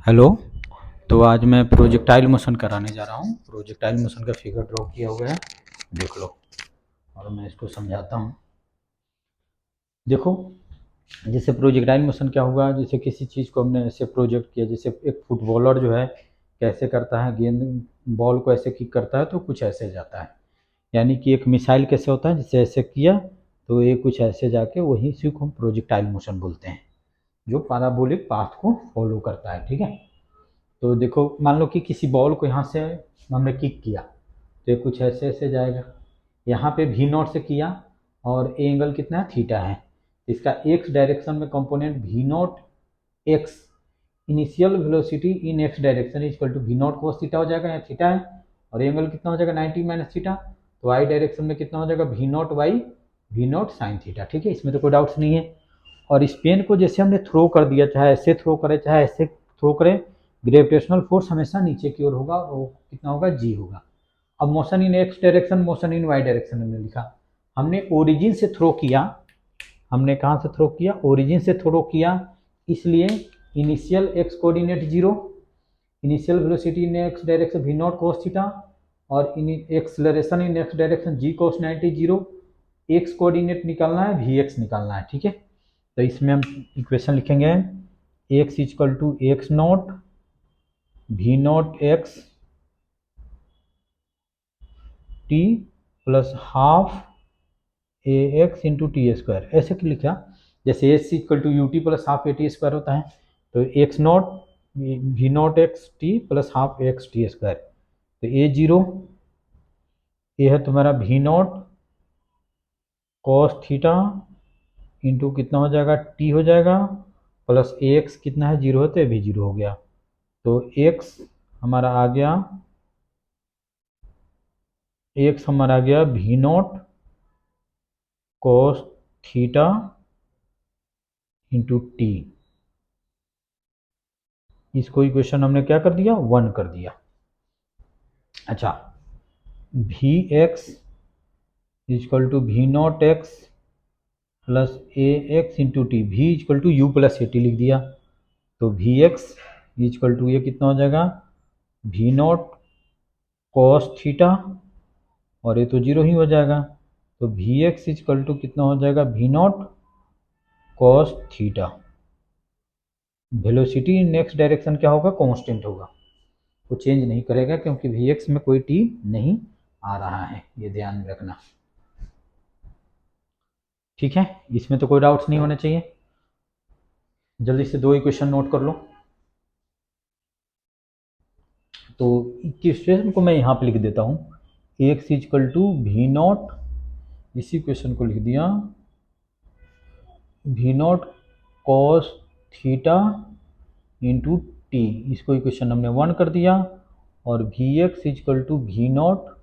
Hello. तो आज मैं प्रोजेक्टाइल मोशन कराने जा रहा हूँ। प्रोजेक्टाइल मोशन का फिगर ड्रॉ किया हुआ है, देख लो। और मैं इसको समझाता हूँ। देखो, जैसे प्रोजेक्टाइल मोशन क्या होगा, जैसे किसी चीज़ को हमने ऐसे प्रोजेक्ट किया, जैसे एक फुटबॉलर जो है कैसे करता है, गेंद बॉल को ऐसे किक करता है तो कुछ ऐसे जाता है। यानी कि एक मिसाइल कैसे होता है, जैसे ऐसे किया तो ये कुछ ऐसे जाके वही इसी को हम प्रोजेक्टाइल मोशन बोलते हैं, जो पैराबोलिक पाथ को फॉलो करता है। ठीक है। तो देखो, मान लो कि किसी बॉल को यहाँ से हमने किक किया तो ये कुछ ऐसे ऐसे जाएगा। यहाँ पे भी नॉट से किया और ए एंगल कितना है, थीटा है। इसका एक्स डायरेक्शन में component v not x, initial velocity in x direction equal to v nought cos theta हो जाएगा, यहाँ थीटा है। और एंगल कितना हो जाएगा, 90 माइनस थीटा। तो वाई डायरेक्शन में कितना हो जाएगा, v not Y v not sine theta. ठीक है, इसमें तो कोई डाउट्स नहीं है। और इस पेन को जैसे हमने थ्रो कर दिया, चाहे ऐसे थ्रो करें चाहे ऐसे थ्रो करें, ग्रेविटेशनल फोर्स हमेशा नीचे की ओर होगा और वो कितना होगा, जी होगा। अब motion in x direction, motion in Y direction हमने लिखा। हमने ओरिजिन से थ्रो किया, हमने कहाँ से थ्रो किया, ओरिजिन से थ्रो किया, इसलिए initial x coordinate zero, initial velocity in x direction v nought cos theta, और इन एक्सलरेशन इन एक्स डायरेक्शन जी कोस 90 जीरो। एक्स कोऑर्डिनेट निकालना है, वी एक्स निकालना है। ठीक है, तो इसमें हम इक्वेशन लिखेंगे, x equal to x naught v not x t plus half a x into t square, ऐसे क्यों लिखा। जैसे s equal to u t plus half a t square होता है, तो x naught v not x t plus half x t square. तो a zero, ये है तुम्हारा भी नॉट कॉस थीटा इंटू कितना हो जाएगा, टी हो जाएगा, प्लस ए एक्स कितना है, जीरो है तो ये भी जीरो हो गया। तो एक्स हमारा आ गया, एक्स हमारा आ गया v naught cos theta into t. इसको इक्वेशन हमने क्या कर दिया, 1 कर दिया। अच्छा, v x equal to v not x plus a x into t, v equal to u plus a t लिख दिया। तो भी एक्स इक्वल टू ये कितना हो जाएगा, भी नॉट कॉस थीटा, और ये तो जीरो ही हो जाएगा। तो भी एक्स इक्वल टू कितना हो जाएगा, v naught cos theta. Velocity in x direction क्या होगा, कांस्टेंट होगा, वो चेंज नहीं करेगा, क्योंकि वी एक्स में कोई टी नहीं आ रहा है, ये ध्यान में रखना। ठीक है, इसमें तो कोई डाउट्स नहीं होने चाहिए। जल्दी से दो इक्वेशन नोट कर लो। तो इक्वेशन को मैं यहाँ पे लिख देता हूँ, x equal to v not, इसी इक्वेशन को लिख दिया, भी naught cos theta into t, इसको इक्वेशन हमने 1 कर दिया। और भी x equal to v naught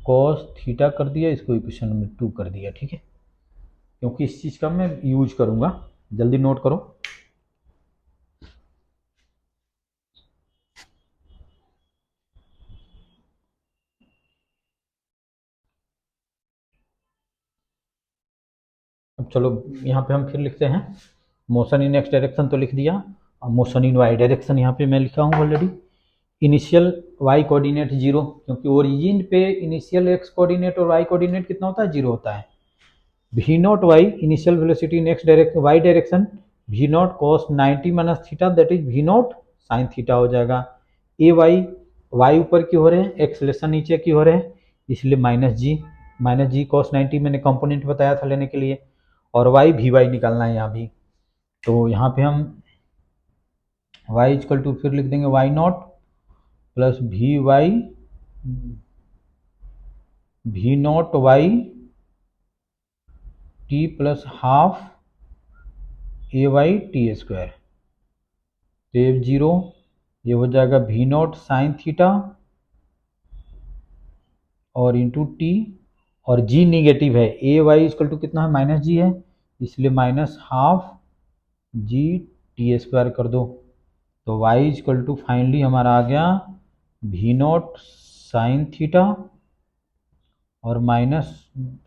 cos theta कर दिया, इसको इक्वेशन हमने 2 कर दिया। ठीक है, क्योंकि इस चीज़ का मैं यूज करूँगा, जल्दी नोट करो। अब चलो यहाँ पे हम फिर लिखते हैं, मोशन इन एक्स डायरेक्शन तो लिख दिया, अब मोशन इन वाई डायरेक्शन यहाँ पे मैं लिखा हूँ already. Initial y coordinate zero, क्योंकि ओरिजिन पे इनिशियल एक्स कोऑर्डिनेट और वाई कोऑर्डिनेट कितना होता है, जीरो होता है। V not y, initial velocity in x direction y direction, v naught cos 90 minus theta, that is v not sine theta हो जाएगा। ए वाई, वाई ऊपर की हो रहे हैं, एक्सलेशन नीचे की हो रहे हैं, इसलिए माइनस जी कॉस 90 मैंने कंपोनेंट बताया था लेने के लिए। और वाई भी वाई निकालना है यहाँ भी, तो यहाँ पे हम वाई इक्वल टू फिर लिख देंगे y nought plus v y, v not y t plus half a y t square. तो ये जीरो, ये हो जाएगा भी नॉट साइन थीटा और इंटू टी, और जी निगेटिव है, ए वाई इक्वल टू कितना है, माइनस जी है, इसलिए minus half g t square कर दो। तो वाई इक्वल टू फाइनली हमारा आ गया भी नॉट साइन थीटा और minus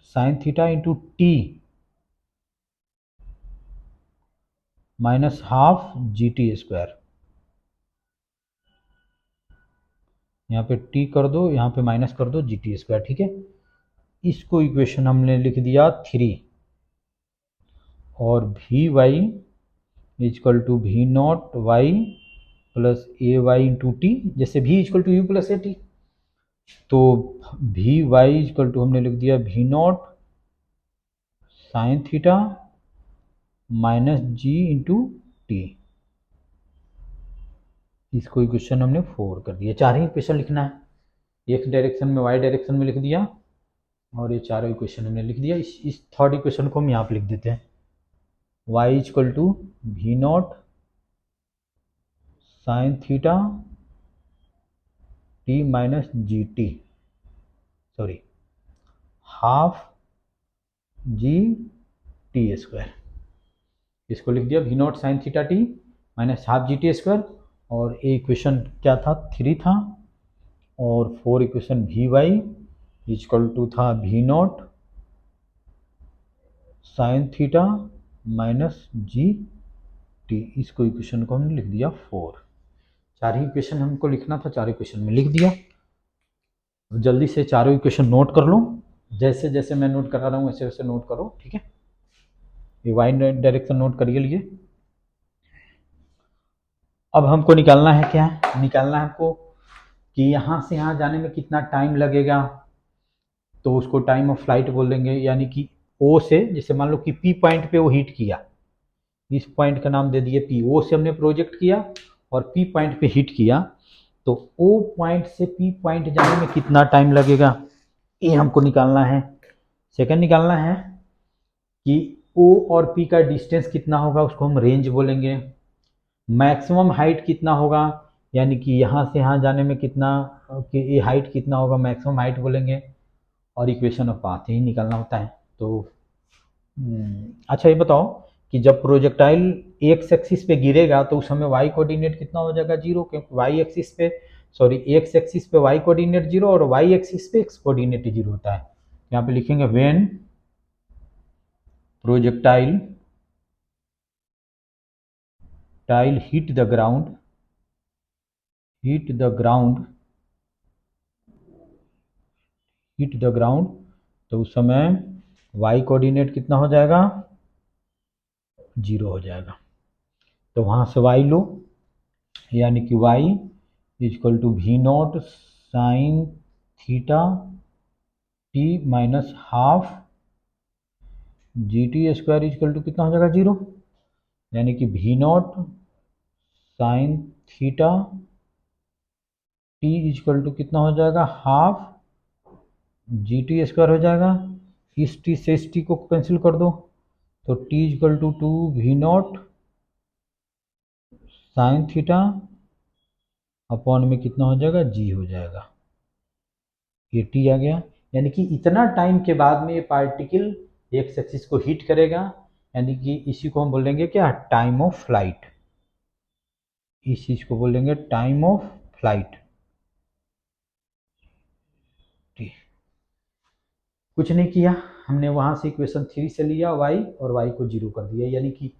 sine theta into T minus half g t square. यहाँ पे टी कर दो, यहाँ पे माइनस कर दो जी टी स्क्वायर, ठीक है। इसको इक्वेशन हमने लिख दिया 3, और v y equal to v naught y plus a y into t, जैसे v equal to u plus a t, तो वी वाई इजकल टू हमने लिख दिया v not sine theta minus g into t. इसको equation हमने 4 कर दिया। 4 ही इक्वेशन लिखना है, एक्स डायरेक्शन में वाई डायरेक्शन में लिख दिया, और ये चारों इक्वेशन हमने लिख दिया। इस थर्ड इक्वेशन को हम यहाँ पे लिख देते हैं, y equal to v not sine theta t minus g t, sorry half g t square. इसको लिख दिया v not sine theta t minus half g t square, और ए इक्वेशन क्या था 3 था, और 4 equation v y equal to था v not sine theta minus g t. इसको इक्वेशन को हमने लिख दिया 4। 4 ही इक्वेशन हमको लिखना था, 4 इक्वेशन में लिख दिया। जल्दी से चारों इक्वेशन नोट कर लो, जैसे जैसे मैं नोट करा रहा हूँ वैसे वैसे नोट करो, ठीक है। ये वाई डायरेक्शन नोट करिए लिए। अब हमको निकालना है क्या, निकालना है हमको कि यहाँ से यहाँ जाने में कितना टाइम लगेगा, तो उसको टाइम ऑफ फ्लाइट बोल देंगे। यानी कि ओ से, जैसे मान लो कि पी पॉइंट पे वो हिट किया, इस पॉइंट का नाम दे दिए पी, ओ से हमने प्रोजेक्ट किया और पी पॉइंट पे हिट किया, तो ओ पॉइंट से पी पॉइंट जाने में कितना टाइम लगेगा, ये हमको निकालना है। सेकंड निकालना है कि ओ और पी का डिस्टेंस कितना होगा, उसको हम रेंज बोलेंगे। मैक्सिमम हाइट कितना होगा, यानी कि यहाँ से यहाँ जाने में कितना, कि ये हाइट कितना होगा, मैक्सिमम हाइट बोलेंगे। और इक्वेशन ऑफ पाथ ही निकालना होता है। तो अच्छा ये बताओ कि जब प्रोजेक्टाइल एक्स एक्सिस पे गिरेगा तो उस समय वाई कोऑर्डिनेट कितना हो जाएगा, 0, क्योंकि वाई एक्सिस पे, सॉरी एक्स एक्सिस पे वाई कोऑर्डिनेट 0 और वाई एक्सिस पे एक्स कोऑर्डिनेट 0 होता है। यहाँ पे लिखेंगे when projectile hit the ground, तो उस समय y कोऑर्डिनेट कितना हो जाएगा, 0 हो जाएगा। तो वहाँ से y लो, यानी कि y equal to v not sine theta t minus half g t square equal to कितना हो जाएगा, 0। यानी कि v not sine theta t equal to कितना हो जाएगा, हाफ जी टी स्क्वायर हो जाएगा। इस टी से इस टी को कैंसिल कर दो, तो t equal to 2 v not sine theta upon में कितना हो जाएगा, जी हो जाएगा। ये टी आ गया। यानी कि इतना टाइम के बाद में ये पार्टिकल एक्स एक्सिस को हिट करेगा, यानी कि इसी को हम बोलेंगे क्या, टाइम ऑफ फ्लाइट। इस चीज को बोलेंगे टाइम ऑफ फ्लाइट। कुछ नहीं किया हमने, वहां से इक्वेशन 3 से लिया y और y को 0 कर दिया, यानी कि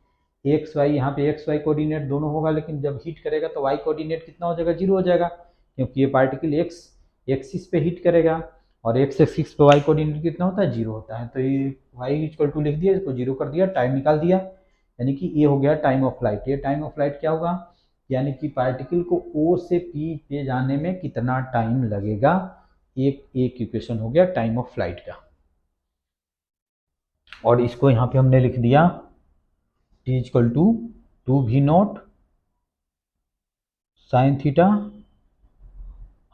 एक्स वाई, यहाँ पे एक्स वाई कोऑर्डिनेट दोनों होगा, लेकिन जब हिट करेगा तो y कोऑर्डिनेट कितना हो जाएगा, 0 हो जाएगा, क्योंकि ये पार्टिकल एक्स एक्सिस पे हिट करेगा और एक्स एक्सिस पे y कोऑर्डिनेट कितना होता है, 0 होता है। तो ये y इक्वल टू लिख दिया, इसको 0 कर दिया, टाइम निकाल दिया, यानी कि ये हो गया टाइम ऑफ फ्लाइट। ये टाइम ऑफ फ्लाइट क्या होगा, यानी कि पार्टिकल को O से P पे जाने में कितना टाइम लगेगा, एक इक्वेशन हो गया टाइम ऑफ फ्लाइट का। और इसको यहाँ पे हमने लिख दिया t equal to 2 v not sine theta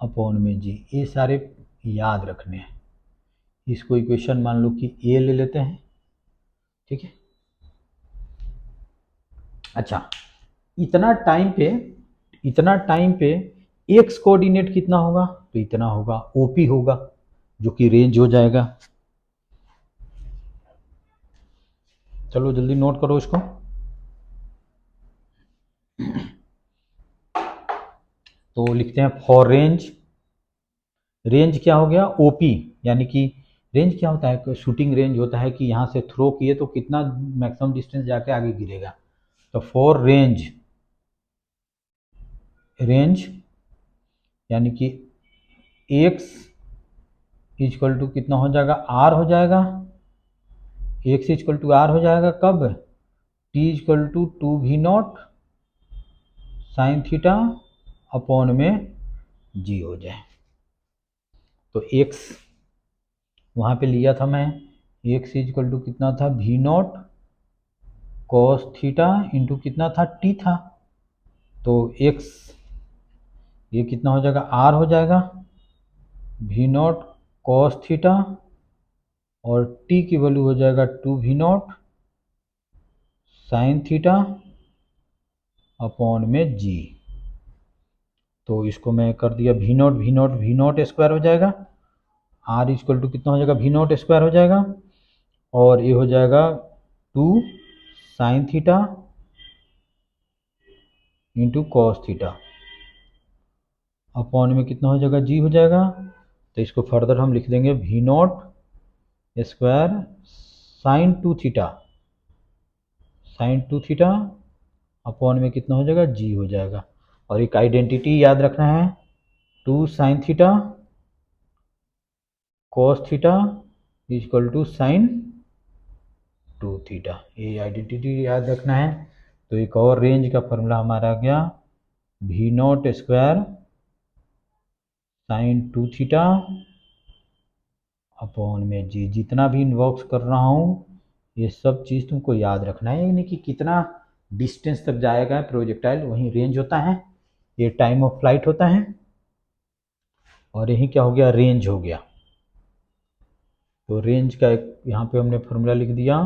upon में जी। ये सारे याद रखने हैं। इसको इक्वेशन मान लो कि ए ले लेते हैं, ठीक है। अच्छा, इतना टाइम पे एक्स कोऑर्डिनेट कितना होगा, तो इतना होगा, ओपी होगा, जो कि रेंज हो जाएगा। चलो जल्दी नोट करो इसको। तो लिखते हैं फॉर रेंज, रेंज क्या हो गया, ओपी, यानी कि रेंज क्या होता है, शूटिंग रेंज होता है कि यहाँ से थ्रो किए तो कितना मैक्सिमम डिस्टेंस जाके आगे गिरेगा। तो फॉर रेंज यानी कि एक्स इक्वल टू कितना हो जाएगा, आर हो जाएगा। एक्स इक्वल टू आर हो जाएगा कब, t equal to 2v0 sine theta upon में जी हो जाए। तो एक्स वहाँ पे लिया था मैं, एक्स इक्वल टू कितना था, v0 कॉस थीटा इंटू कितना था, टी था। तो एक्स ये कितना हो जाएगा, आर हो जाएगा, v0 कॉस थीटा और टी की वैल्यू हो जाएगा 2v0 साइन थीटा अपॉन में जी। तो इसको मैं कर दिया v0 स्क्वायर हो जाएगा, आर इक्वल टू कितना हो जाएगा, v0 स्क्वायर हो जाएगा और ये हो जाएगा 2 sine theta into cos theta upon में कितना हो जाएगा, जी हो जाएगा। तो इसको फर्दर हम लिख देंगे v0 स्क्वायर साइन 2 थीटा अपॉन में कितना हो जाएगा, जी हो जाएगा। और एक आइडेंटिटी याद रखना है, 2 sine theta cos theta equal to sine 2 theta, ये आइडेंटिटी याद रखना है। तो एक और रेंज का फॉर्मूला हमारा आ गया, v0 स्क्वायर साइन 2 थीटा अपॉन में जी। जितना भी इन्वॉक्स कर रहा हूँ ये सब चीज़ तुमको याद रखना है, यानी कि कितना डिस्टेंस तक जाएगा प्रोजेक्टाइल, वही रेंज होता है, ये टाइम ऑफ फ्लाइट होता है और यही क्या हो गया, रेंज हो गया। तो रेंज का एक यहाँ पे हमने फॉर्मूला लिख दिया,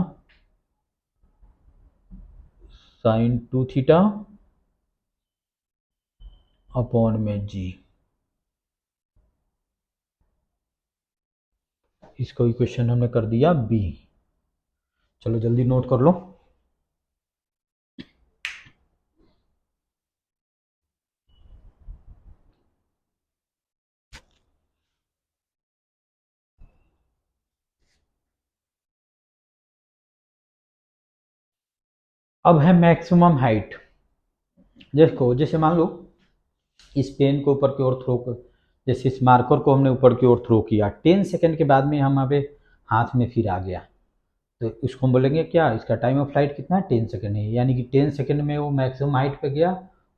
साइन 2 थीटा अपॉन में जी। इसको इक्वेशन हमने कर दिया बी। चलो जल्दी नोट कर लो। अब है मैक्सिमम हाइट। जैसे मान लो इस पेन को ऊपर की ओर थ्रो कर, जैसे इस मार्कर को हमने ऊपर की ओर थ्रो किया, 10 सेकंड के बाद में हमारे हाथ में फिर आ गया, तो इसको हम बोलेंगे क्या, इसका टाइम ऑफ फ्लाइट कितना है, 10 सेकंड है, यानी कि 10 सेकंड में वो मैक्सिमम हाइट पे गया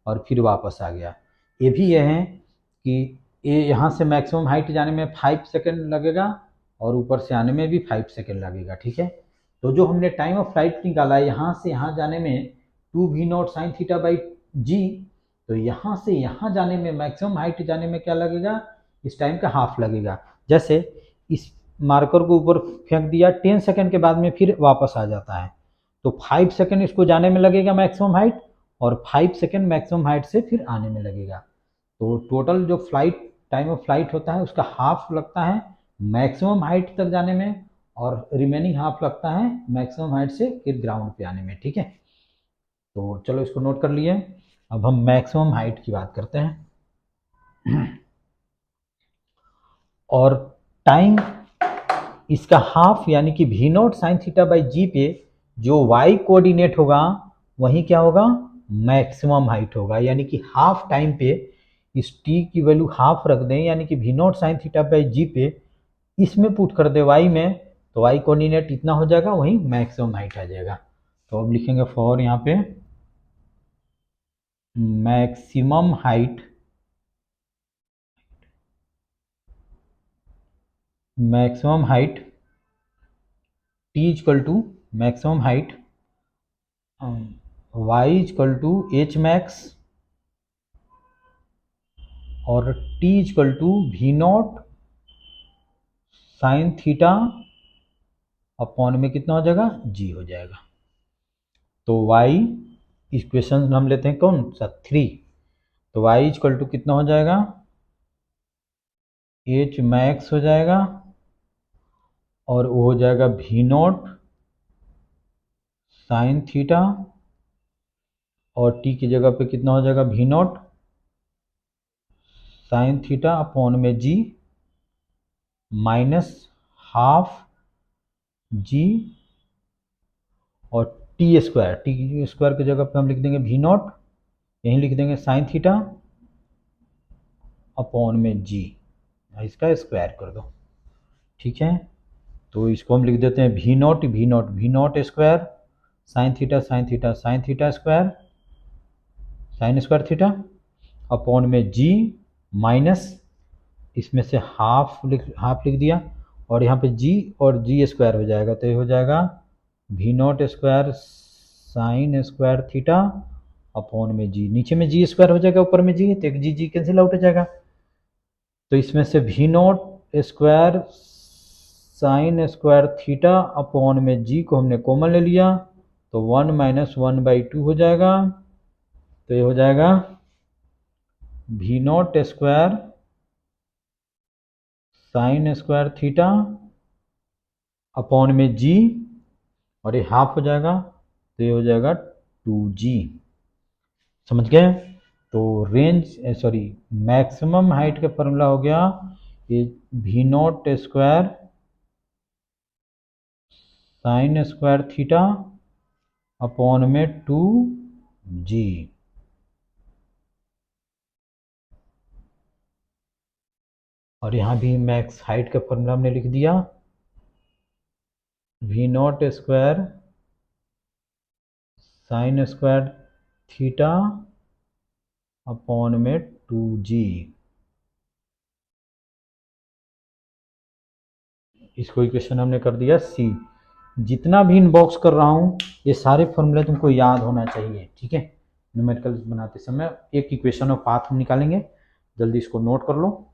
और फिर वापस आ गया। ये भी ये है कि ये यहाँ से मैक्सिमम हाइट जाने में 5 सेकंड लगेगा और ऊपर से आने में भी 5 सेकंड लगेगा, ठीक है। तो जो हमने टाइम ऑफ फ्लाइट निकाला यहाँ से यहाँ जाने में 2v0 साइन थीटा बाई जी, तो यहाँ से यहाँ जाने में मैक्सिमम हाइट जाने में क्या लगेगा, इस टाइम का हाफ लगेगा। जैसे इस मार्कर को ऊपर फेंक दिया, 10 सेकंड के बाद में फिर वापस आ जाता है, तो 5 सेकंड इसको जाने में लगेगा मैक्सिमम हाइट और 5 सेकंड मैक्सिमम हाइट से फिर आने में लगेगा। तो टोटल जो फ्लाइट टाइम ऑफ फ्लाइट होता है उसका हाफ लगता है मैक्सिमम हाइट तक जाने में और रिमेनिंग हाफ लगता है मैक्सिमम हाइट से फिर ग्राउंड पे आने में, ठीक है। तो चलो इसको नोट कर लिए। अब हम मैक्सिमम हाइट की बात करते हैं और टाइम इसका हाफ यानी कि v0 साइन थीटा बाई जी पे जो y कोऑर्डिनेट होगा वही क्या होगा, मैक्सिमम हाइट होगा, यानी कि हाफ टाइम पे इस t की वैल्यू हाफ रख दें, यानी कि v0 साइन थीटा बाई जी पे इसमें पुट कर दे y में, तो y कोऑर्डिनेट इतना हो जाएगा, वही मैक्सिमम हाइट आ जाएगा। तो अब लिखेंगे फॉर यहाँ पे maximum height t equal to maximum height y equal to h max और t equal to v0 sine theta upon में कितना हो जाएगा, g हो जाएगा। तो y इक्वेशन हम लेते हैं कौन सा, 3, तो y इक्वल टू कितना हो जाएगा, एच मैक्स हो जाएगा और वो हो जाएगा v0 साइन थीटा और t की जगह पे कितना हो जाएगा, v0 साइन थीटा अपॉन में g माइनस हाफ g और टी स्क्वायर की जगह पे हम लिख देंगे v0, यहीं लिख देंगे साइन थीटा अपॉन में g। इसका स्क्वायर कर दो, ठीक है। तो इसको हम लिख देते हैं v not square sine theta square sine square theta upon में जी माइनस इसमें से हाफ लिख दिया, और यहाँ पे जी और जी स्क्वायर हो जाएगा, तो ये हो जाएगा v not square sine square theta upon में जी, नीचे में जी स्क्वायर हो जाएगा, ऊपर में जी, तो एक जी जी कैंसिल आउट हो जाएगा। तो इसमें से V not square sine square theta upon में जी को हमने कॉमन ले लिया, तो 1 - 1/2 हो जाएगा। तो ये हो जाएगा v not square sine square theta upon में जी, और ये हाफ हो जाएगा, तो ये हो जाएगा 2g। समझ गए? तो मैक्सिमम हाइट का फॉर्मूला हो गया ये v not square sine square theta upon में 2g। और यहाँ भी मैक्स हाइट का फॉर्मूला हमने लिख दिया v not square sine square theta upon में 2g। इसको इक्वेशन हमने कर दिया सी। जितना भी इनबॉक्स कर रहा हूँ ये सारे फॉर्मूले तुमको याद होना चाहिए, ठीक है। न्यूमेरिकल बनाते समय एक इक्वेशन ऑफ पाथ हम निकालेंगे, जल्दी इसको नोट कर लो।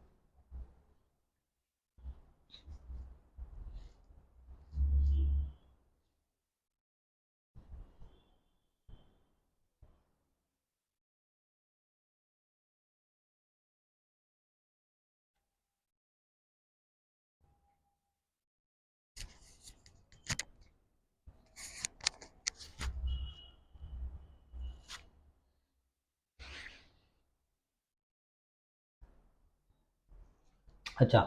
अच्छा,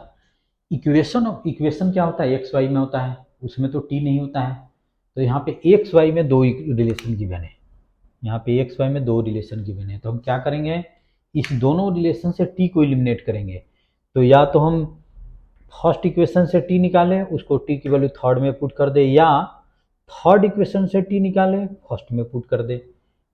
इक्वेशन क्या होता है, एक्स वाई में होता है, उसमें तो टी नहीं होता है। तो यहाँ पे एक्स वाई में दो रिलेशन गिवन है, यहाँ पे एक्स वाई में दो रिलेशन गिवन है। तो हम क्या करेंगे, इस दोनों रिलेशन से टी को एलिमिनेट करेंगे। तो या तो हम फर्स्ट इक्वेशन से टी निकालें, उसको टी की वैल्यू थर्ड में पुट कर दे, या थर्ड इक्वेशन से टी निकालें फर्स्ट में पुट कर दे।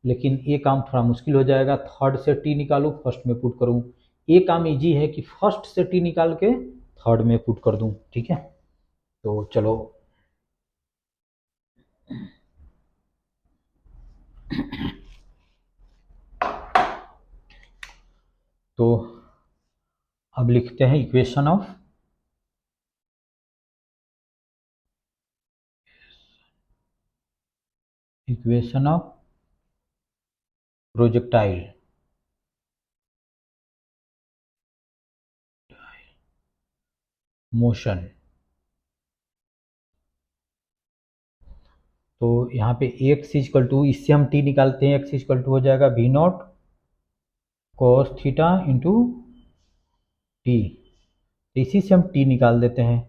लेकिन ये काम थोड़ा मुश्किल हो जाएगा, थर्ड से टी निकालूँ फर्स्ट में पुट करूँ। ये काम इजी है कि फर्स्ट से टी निकाल के थर्ड में पुट कर दूँ, ठीक है। तो चलो तो अब लिखते हैं इक्वेशन ऑफ प्रोजेक्टाइल मोशन। तो यहाँ पे x इक्वल टू, इससे हम t निकालते हैं, x इक्वल टू हो जाएगा v nought cos theta into t. इसी से हम t निकाल देते हैं,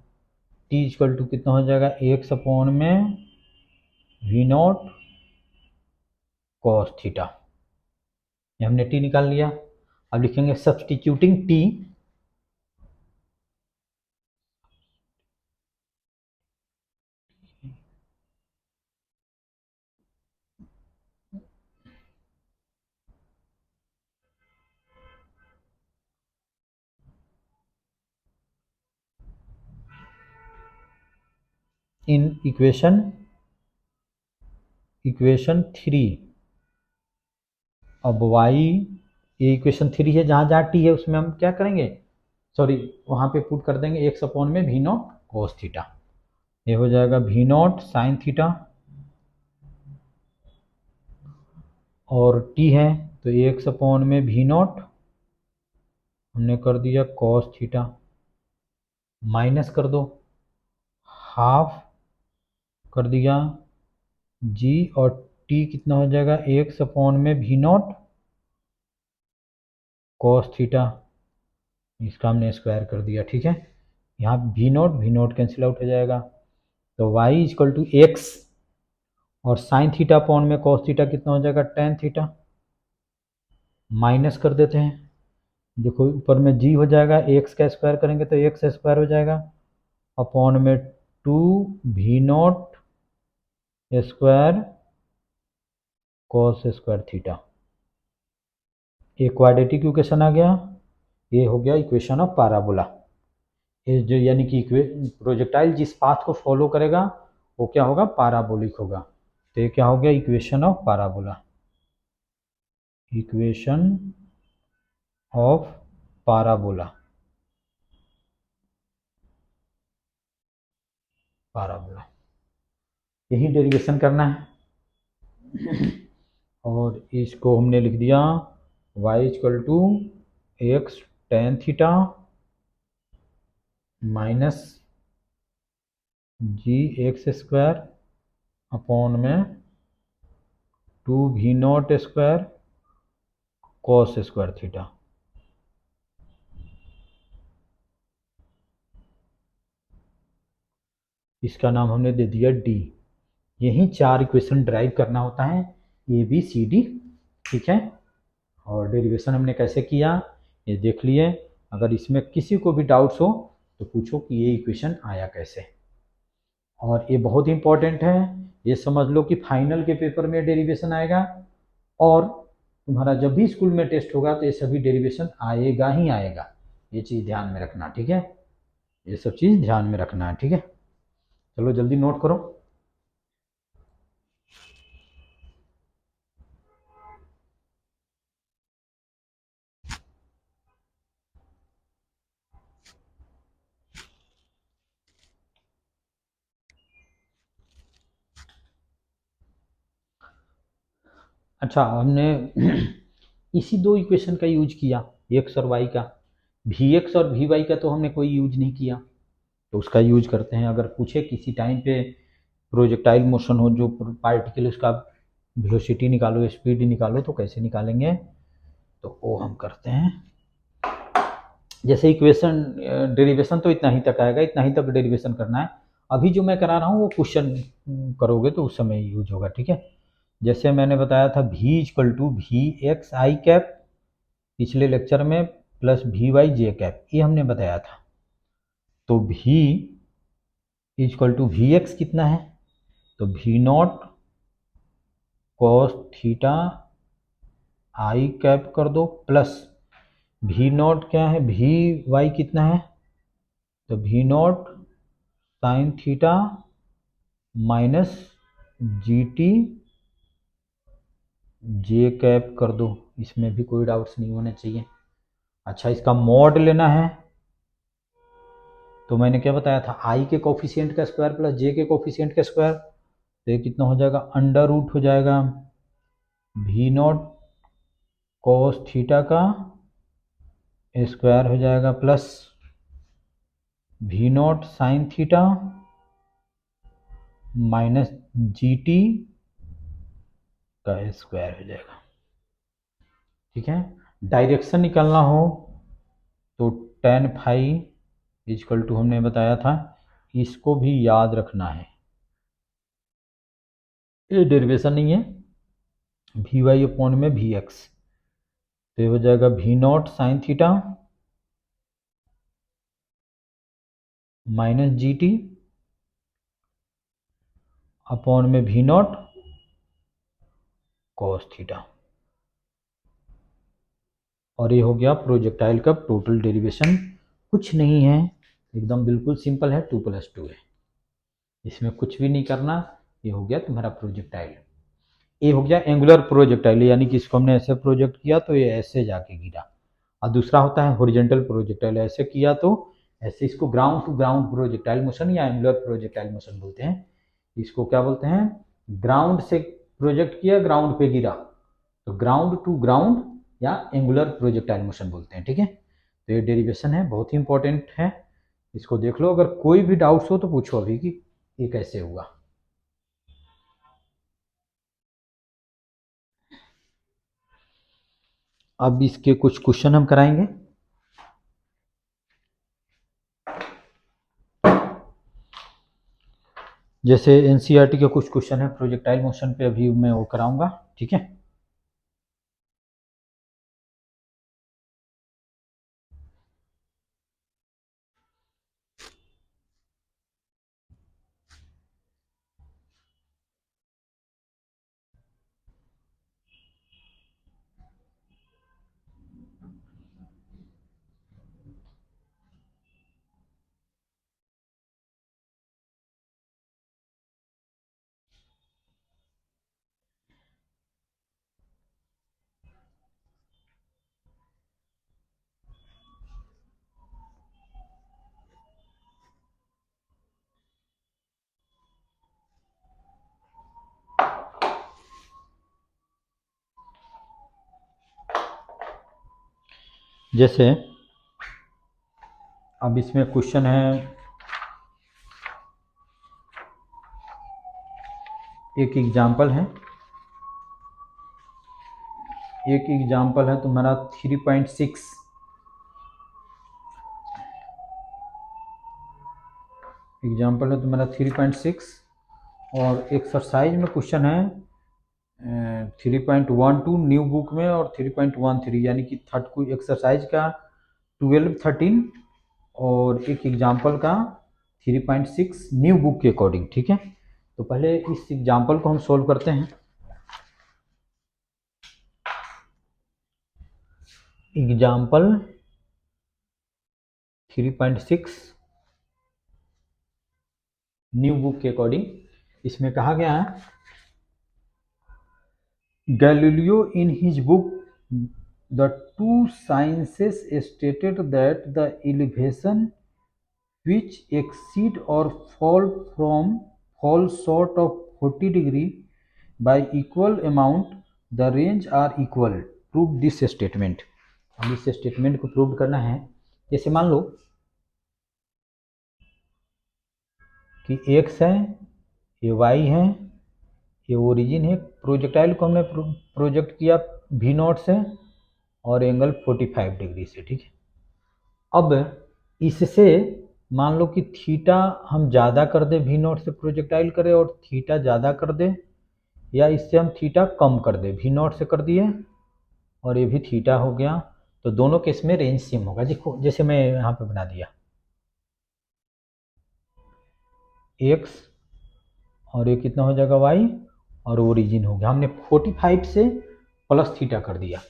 t इक्वल टू कितना हो जाएगा, x अपॉन में वी नॉट कॉस थीटा। ये हमने t निकाल लिया। अब लिखेंगे सब्सटीट्यूटिंग t इन इक्वेशन 3। अब y, ये इक्वेशन 3 है, जहाँ जहाँ t है उसमें हम क्या करेंगे, सॉरी वहाँ पे पुट कर देंगे x अपॉन में वी नॉट कॉस थीटा। ये हो जाएगा वी नॉट साइन थीटा, और t है तो x अपॉन में वी नॉट हमने कर दिया कॉस थीटा, माइनस कर दो, हाफ कर दिया g, और t कितना हो जाएगा, x अपॉन में वी नॉट कॉस थीटा, इसका हमने स्क्वायर कर दिया, ठीक है। यहाँ वी नॉट कैंसिल आउट हो जाएगा। तो y इक्वल टू एक्स, और साइन थीटा अपॉन में कॉस थीटा कितना हो जाएगा, टेन थीटा, माइनस कर देते हैं, देखो ऊपर में जी हो जाएगा, एक्स का स्क्वायर करेंगे तो एक्स स्क्वायर हो जाएगा अपॉन में 2v0 square cos square theta. एक क्वाड्रेटिक इक्वेशन आ गया, ये हो गया इक्वेशन ऑफ पैराबोला। ये जो यानी कि प्रोजेक्टाइल जिस पाथ को फॉलो करेगा वो क्या होगा, पैराबोलिक होगा। तो ये क्या हो गया, equation of parabola, equation of parabola, parabola. यही डेरिवेशन करना है और इसको हमने लिख दिया y equal to x tan theta minus g x square upon में 2v0 square cos square theta. इसका नाम हमने दे दिया डी। यही 4 इक्वेशन ड्राइव करना होता है, ए बी सी डी, ठीक है। और डेरिवेशन हमने कैसे किया ये देख लिए। अगर इसमें किसी को भी डाउट्स हो तो पूछो कि ये इक्वेशन आया कैसे। और ये बहुत इंपॉर्टेंट है, ये समझ लो कि फाइनल के पेपर में डेरिवेशन आएगा और तुम्हारा जब भी स्कूल में टेस्ट होगा तो ये सभी डेरिवेशन आएगा ही आएगा। ये चीज़ ध्यान में रखना, ठीक है। ये सब चीज़ ध्यान में रखना है, ठीक है। चलो जल्दी नोट करो। अच्छा, हमने इसी 2 इक्वेशन का यूज किया, एक्स और वाई का। वी एक्स और वी वाई का तो हमने कोई यूज नहीं किया, तो उसका यूज करते हैं। अगर पूछे किसी टाइम पे प्रोजेक्टाइल मोशन हो जो पार्टिकल, उसका वेलोसिटी निकालो, स्पीड निकालो, तो कैसे निकालेंगे, तो वो हम करते हैं। जैसे इक्वेशन डेरिवेशन तो इतना ही तक आएगा, इतना ही तक डेरिवेशन करना है। अभी जो मैं करा रहा हूँ वो क्वेश्चन करोगे तो उस समय यूज होगा, ठीक है। जैसे मैंने बताया था v equal to v x i cap पिछले लेक्चर में plus v y j cap, ये हमने बताया था। तो v equal to v x कितना है, तो v nought cos theta i cap कर दो प्लस वी नॉट क्या है, वी वाई कितना है, तो v not sine theta minus g t j cap कर दो। इसमें भी कोई डाउट्स नहीं होने चाहिए। अच्छा, इसका मॉड लेना है तो मैंने क्या बताया था, आई के कोफिशिएंट का स्क्वायर प्लस जे के कोफिशिएंट का स्क्वायर, तो ये कितना हो जाएगा, अंडर रूट हो जाएगा वी नॉट कॉस थीटा का स्क्वायर हो जाएगा plus v not sine theta minus g t का स्क्वायर हो जाएगा, ठीक है। डायरेक्शन निकालना हो तो टेन फाई इजकल टू हमने बताया था, इसको भी याद रखना है। ये डेरिवेशन नहीं है, वी वाई अपॉन में वी एक्स, तो ये हो जाएगा v not sine theta minus g t upon में वी नॉट कॉस थीटा। और ये हो गया प्रोजेक्टाइल का टोटल डेरिवेशन। कुछ नहीं है, एकदम बिल्कुल सिंपल है, 2+2 है, इसमें कुछ भी नहीं करना। ये हो गया तुम्हारा प्रोजेक्टाइल। ये हो गया एंगुलर प्रोजेक्टाइल, यानी कि इसको हमने ऐसे प्रोजेक्ट किया तो ये ऐसे जाके गिरा। और दूसरा होता है हॉरिजॉन्टल प्रोजेक्टाइल, ऐसे किया तो ऐसे। इसको ground to ground projectile motion या एंगुलर प्रोजेक्टाइल मोशन बोलते हैं। इसको क्या बोलते हैं, ग्राउंड से प्रोजेक्ट किया, ग्राउंड पे गिरा, तो ग्राउंड टू ग्राउंड या एंगुलर प्रोजेक्टाइल मोशन बोलते हैं, ठीक है। तो ये डेरिवेशन है, बहुत ही इंपॉर्टेंट है, इसको देख लो। अगर कोई भी डाउट्स हो तो पूछो अभी कि ये कैसे हुआ। अब इसके कुछ क्वेश्चन हम कराएंगे। जैसे एनसीईआरटी के कुछ क्वेश्चन है प्रोजेक्टाइल मोशन पे, अभी मैं वो कराऊंगा, ठीक है। जैसे अब इसमें क्वेश्चन है, एक एग्जाम्पल है, तुम्हारा 3.6, एग्जाम्पल है तुम्हारा 3.6 और एक्सरसाइज में क्वेश्चन है 3.12 न्यू बुक में और 3.13, यानी कि थर्ड कोई एक्सरसाइज का 12, 13 और एक एग्जाम्पल का 3.6 न्यू बुक के अकॉर्डिंग। ठीक है, तो पहले इस एग्जाम्पल को हम सोल्व करते हैं। एग्जाम्पल 3.6 न्यू बुक के अकॉर्डिंग, इसमें कहा गया है Galileo in his book The Two Sciences stated that the elevation which exceed or fall short of 40 degree by equal amount the range are equal. Prove this statement. हम इस statement को prove करना है। जैसे मान लो कि x है, ये y है, ये ओरिजिन है, प्रोजेक्टाइल को हमने प्रोजेक्ट किया v0 से और एंगल 45 डिग्री से। ठीक है, अब इससे मान लो कि थीटा हम ज़्यादा कर दे, v0 से प्रोजेक्टाइल करें और थीटा ज़्यादा कर दे, या इससे हम थीटा कम कर दे, v0 से कर दिए और ये भी थीटा हो गया, तो दोनों केस में रेंज सेम होगा। देखो जैसे मैं यहाँ पे बना दिया x और ये कितना हो जाएगा y और ओरिजिन हो गया, हमने 45 से प्लस थीटा कर दिया,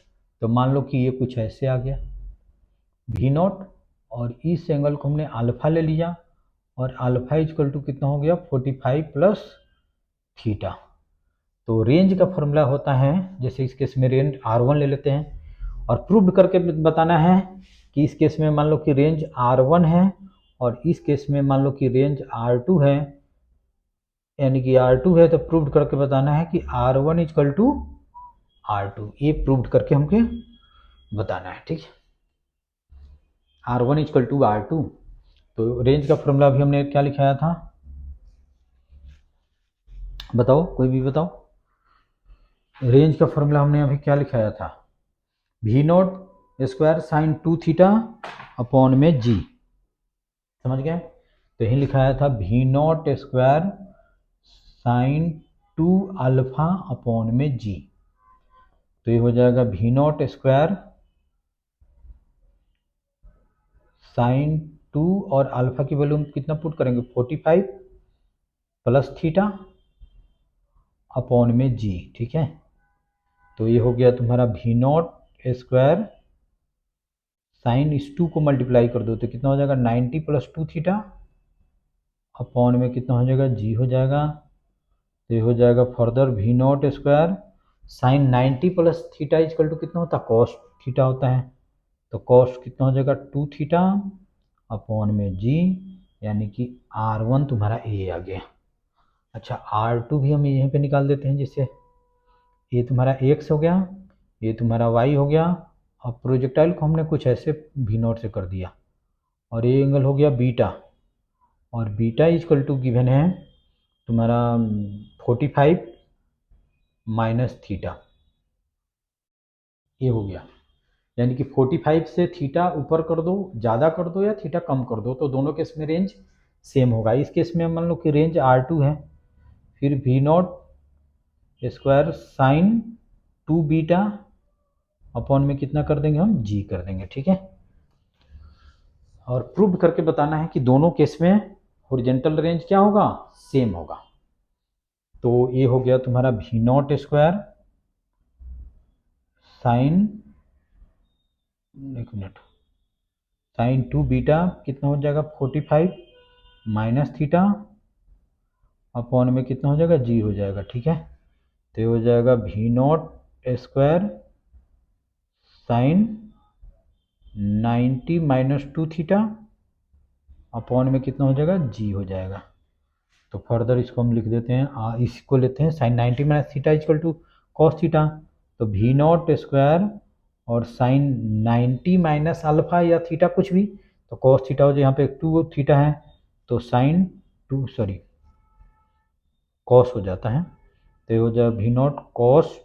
तो मान लो कि ये कुछ ऐसे आ गया v0 और इस एंगल को हमने अल्फा ले लिया और अल्फा इक्वल टू कितना हो गया 45 प्लस थीटा। तो रेंज का फॉर्मूला होता है, जैसे इस केस में रेंज R1 ले लेते हैं और प्रूव करके बताना है कि इस केस में मान लो कि रेंज R1 है और इस केस में मान लो कि रेंज R2 है, यानी कि R2 है, तो प्रूव करके बताना है कि R1 इक्वल टू R2, ये प्रूव करके हमको बताना है। ठीक है, R1 इक्वल टू R2, तो रेंज का फॉर्मूला अभी हमने क्या लिखाया था, बताओ कोई भी बताओ, रेंज का फॉर्मूला हमने अभी क्या लिखाया था, v0 स्क्वायर साइन 2 थीटा अपॉन में g, समझ गए, तो यही लिखाया था v0 स्क्वायर साइन 2 अल्फा अपॉन में g, तो ये हो जाएगा v0 स्क्वायर साइन 2 और अल्फा की वैल्यू कितना पुट करेंगे 45 प्लस थीटा अपॉन में g। ठीक है, तो ये हो गया तुम्हारा v0 स्क्वायर साइन इस 2 को मल्टीप्लाई कर दो तो कितना हो जाएगा 90 प्लस 2 थीटा अपॉन में कितना हो जाएगा g हो जाएगा, तो ये हो जाएगा फर्दर v0 स्क्वायर sine 90 plus theta equal to कितना होता है कॉस थीटा होता है, तो कॉस कितना हो जाएगा 2 थीटा अपॉन में g, यानी कि R1 तुम्हारा a आ गया। अच्छा R2 भी हम यहीं पे निकाल देते हैं, जैसे ये तुम्हारा x हो गया, ये तुम्हारा y हो गया, अब प्रोजेक्टाइल को हमने कुछ ऐसे v0 से कर दिया और ये एंगल हो गया बीटा, और बीटा इक्वल टू गिवन है तुम्हारा 45 माइनस थीटा, ये हो गया, यानी कि 45 से थीटा ऊपर कर दो, ज़्यादा कर दो या थीटा कम कर दो, तो दोनों केस में रेंज सेम होगा। इस केस में मान लो कि रेंज R2 है, फिर v0 स्क्वायर साइन 2 बीटा अपॉन में कितना कर देंगे हम g कर देंगे। ठीक है, और प्रूव करके बताना है कि दोनों केस में हॉरिजॉन्टल रेंज क्या होगा सेम होगा। तो ये हो गया तुम्हारा v0 स्क्वायर साइन, एक मिनट, साइन 2 बीटा कितना हो जाएगा 45 माइनस थीटा अपॉन में कितना हो जाएगा g हो जाएगा। ठीक है, तो ये हो जाएगा v0 स्क्वायर साइन 90 माइनस 2 थीटा अपॉन में कितना हो जाएगा g हो जाएगा। तो फर्दर इसको हम लिख देते हैं, इसको लेते हैं sine 90 minus theta equal to cos theta, तो v0 स्क्वायर और साइन 90 माइनस अल्फा या थीटा कुछ भी, तो कॉस थीटा हो जाए, यहाँ पे 2 थीटा है तो साइन 2 सॉरी कॉस हो जाता है, तो ये हो जाए भी नॉट कॉस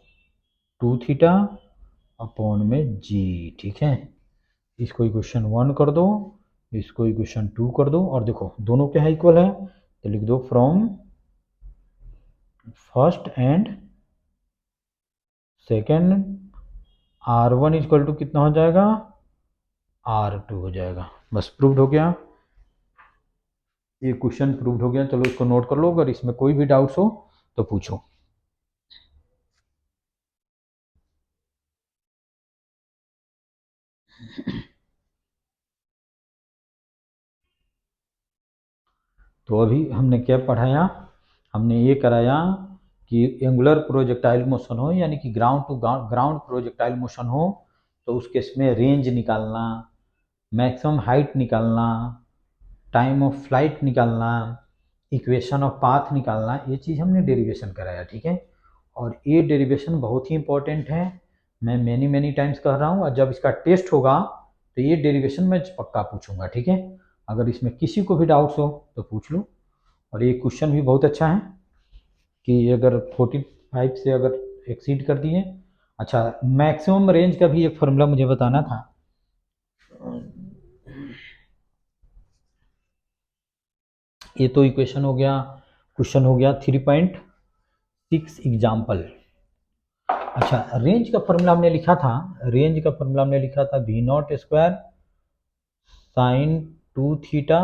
2 थीटा अपॉन में जी। ठीक है, इसको इक्वेशन 1 कर दो, इसको इक्वेशन 2 कर दो, और देखो दोनों क्या है इक्वल है, तो लिख दो from first and second R1 equal to कितना हो जाएगा, R2 हो जाएगा। बस प्रूव्ड हो गया, ये क्वेश्चन प्रूव्ड हो गया। चलो इसको नोट कर लो, अगर इसमें कोई भी डाउट्स हो तो पूछो। तो अभी हमने क्या पढ़ाया, हमने ये कराया कि एंगुलर प्रोजेक्टाइल मोशन हो, यानी कि ground to ground projectile motion हो, तो उस केस में रेंज निकालना, मैक्सिमम हाइट निकालना, टाइम ऑफ फ्लाइट निकालना, इक्वेशन ऑफ पाथ निकालना, ये चीज़ हमने डेरिवेशन कराया। ठीक है, और ये डेरिवेशन बहुत ही इंपॉर्टेंट है, मैं मैनी टाइम्स कह रहा हूँ, और जब इसका टेस्ट होगा तो ये डेरिवेशन मैं पक्का पूछूंगा। ठीक है, अगर इसमें किसी को भी डाउट्स हो तो पूछ लो। और ये क्वेश्चन भी बहुत अच्छा है कि अगर 45 से अगर एक्सीड कर दिए। अच्छा, मैक्सिमम रेंज का भी एक फॉर्मूला मुझे बताना था। ये तो इक्वेशन हो गया, क्वेश्चन हो गया 3.6 एग्जाम्पल। अच्छा, रेंज का फॉर्मूला हमने लिखा था, रेंज का फॉर्मूला हमने लिखा था भी not square sign 2 theta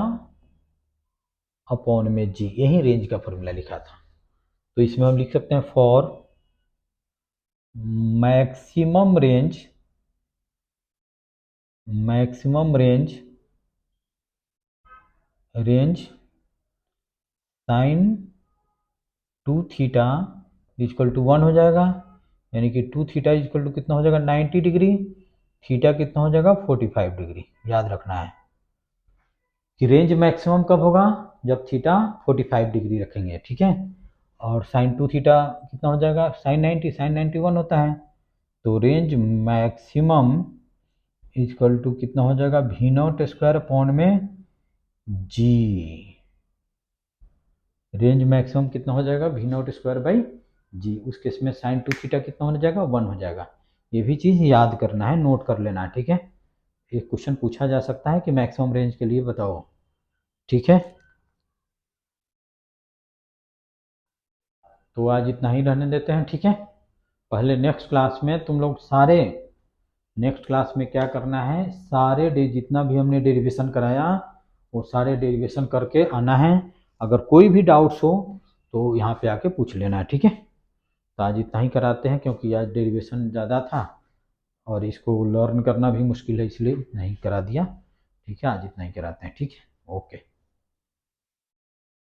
upon में जी, यही रेंज का फॉर्मूला लिखा था। तो इसमें हम लिख सकते हैं for maximum range, maximum range sine 2 theta equal to 1 हो जाएगा, यानी कि 2 थीटा इक्वल टू कितना हो जाएगा 90 डिग्री, थीटा कितना हो जाएगा 45 डिग्री। याद रखना है कि रेंज मैक्सिमम कब होगा, जब थीटा 45 डिग्री रखेंगे। ठीक है, और साइन 2 थीटा कितना हो जाएगा, साइन 90, साइन 91 होता है, तो रेंज मैक्सिमम इक्वल टू कितना हो जाएगा भी नॉट स्क्वायर अपॉन में जी। रेंज मैक्सिमम कितना हो जाएगा भी नॉट स्क्वायर बाई जी, उस केस में साइन 2 थीटा कितना हो जाएगा 1 हो जाएगा। ये भी चीज़ याद करना है, नोट कर लेना है। ठीक है, एक क्वेश्चन पूछा जा सकता है कि मैक्सिमम रेंज के लिए बताओ। ठीक है, तो आज इतना ही रहने देते हैं। ठीक है, पहले नेक्स्ट क्लास में तुम लोग सारे, नेक्स्ट क्लास में क्या करना है, सारे जितना भी हमने डेरिवेशन कराया वो सारे डेरिवेशन करके आना है। अगर कोई भी डाउट्स हो तो यहाँ पे आके पूछ लेना है। ठीक है, तो आज इतना ही कराते हैं, क्योंकि आज डेरिवेशन ज़्यादा था और इसको लर्न करना भी मुश्किल है, इसलिए नहीं करा दिया। ठीक है, आज इतना ही कराते हैं। ठीक है, ओके।